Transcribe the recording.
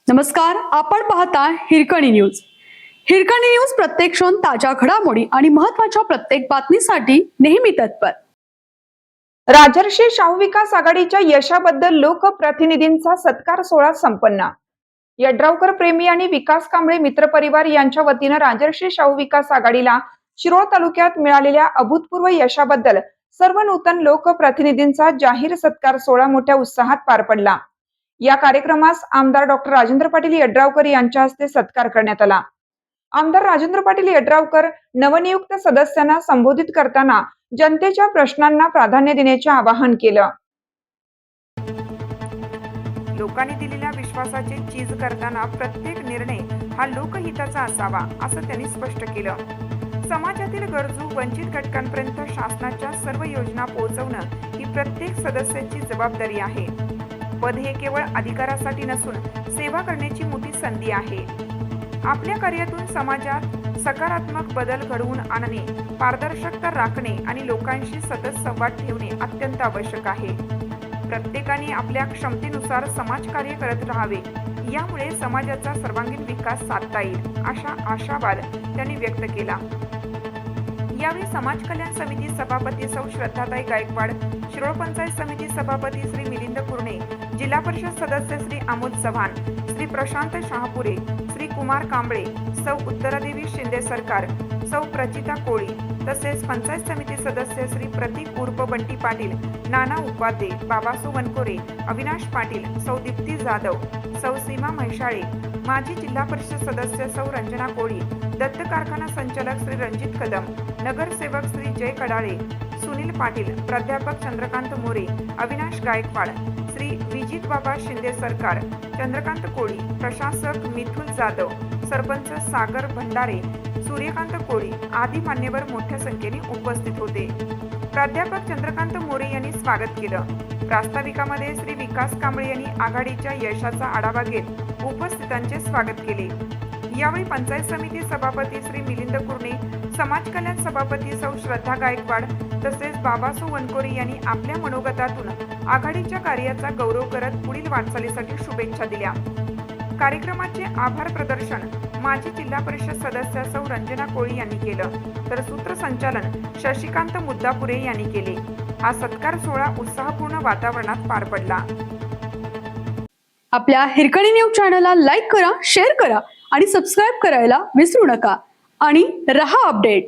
नमस्कार, आपण पाहता हिरकणी न्यूज. हिरकणी न्यूज प्रत्येक क्षण ताज्या घडामोडी आणि महत्त्वाच्या प्रत्येक बातमीसाठी नेहमी तत्पर. राजर्षी शाहू विकास आघाडीच्या यशाबद्दल लोकप्रतिनिधींचा सत्कार सोहळा संपन्न. यड्रावकर प्रेमी आणि विकास कांबळे मित्रपरिवार यांच्या वतीनं राजर्षी शाहू विकास आघाडीला शिरोळ तालुक्यात मिळालेल्या अभूतपूर्व यशाबद्दल सर्व नूतन लोकप्रतिनिधींचा जाहीर सत्कार सोहळा मोठ्या उत्साहात पार पडला. या कार्यक्रमास आमदार डॉक्टर राजेंद्र पाटील यड्रावकर यांच्या हस्ते सत्कार करण्यात आला. आमदार राजेंद्र पाटील यड्रावकर नवनियुक्त सदस्यांना संबोधित करताना जनतेच्या प्रश्नांना प्राधान्य देण्याचे आवाहन केलं. लोकांनी दिलेल्या विश्वासाचे चीज करताना प्रत्येक निर्णय हा लोकहिताचा असावा असं त्यांनी स्पष्ट केलं. समाजातील गरजू वंचित घटकांपर्यंत शासनाच्या सर्व योजना पोहोचवणं ही प्रत्येक सदस्याची जबाबदारी आहे. पद हे केवळ अधिकारासाठी नसून सेवा करण्याची मोठी संधी आहे. आपल्या कार्यातून समाजात सकारात्मक बदल घडवून आणणे, पारदर्शकता राखणे आणि लोकांशी सतत संवाद ठेवणे अत्यंत आवश्यक आहे. प्रत्येकाने आपल्या क्षमतेनुसार समाजकार्य करत राहावे, यामुळे समाजाचा सर्वांगीण विकास साधता येईल असा आशावाद त्यांनी व्यक्त केला. यावेळी समाज कल्याण समिती सभापती सौ श्रद्धाताई गायकवाड, शिरोळ पंचायत समिती सभापती श्री मिलिंद कुरणे, जिल्हा परिषद सदस्य श्री अमोद चव्हाण, श्री प्रशांत शहापुरे, श्री कुमार कांबळे, सौ उत्तरादेवी शिंदे सरकार, सौ प्रचिता कोळी, तसेच पंचायत समिती सदस्य श्री प्रतीक उर्फ बंटी पाटील, नाना उपाध्ये, बाबासो वनकोरे, अविनाश पाटील, सौ दीप्ती जाधव, सौ सीमा म्हैसाळे, माजी जिल्हा परिषद सदस्य सौ रंजना कोळी, दत्त कारखाना संचालक श्री रणजित कदम, नगरसेवक श्री जय कडाळे, सुनील पाटील, प्राध्यापक चंद्रकांत मोरे, अविनाश गायकवाड, श्री विजित बाबा शिंदे सरकार, चंद्रकांत कोळी, प्रशासक मिथुन जाधव, सरपंच सागर भंडारे, सूर्यकांत कोळी आदी मान्यवर मोठ्या संख्येने उपस्थित होते. प्राध्यापक चंद्रकांत मोरे यांनी स्वागत केलं. प्रास्ताविकामध्ये श्री विकास कांबळे यांनी आघाडीच्या यशाचा आढावा घेत उपस्थितांचे स्वागत केले. यावेळी पंचायत समिती सभापती श्री मिलिंद कुरणे, समाज कल्याण सभापती सौ श्रद्धा गायकवाड तसेच बाबासो वनकोरे यांनी आपल्या मनोगतातून आघाडीच्या कार्याचा गौरव करत पुढील वाटचालीसाठी शुभेच्छा दिल्या. कार्यक्रमाचे आभार प्रदर्शन माजी जिल्हा परिषद सदस्य सौ रंजना कोळी यांनी केलं, तर सूत्रसंचालन शशिकांत मुद्दापुरे यांनी केले. हा सत्कार सोहळा उत्साहपूर्ण वातावरणात पार पडला. आपल्या हिरकणी न्यूज चॅनलला लाईक करा, शेअर करा आणि सबस्क्राईब करायला विसरू नका आणि रहा अपडेट.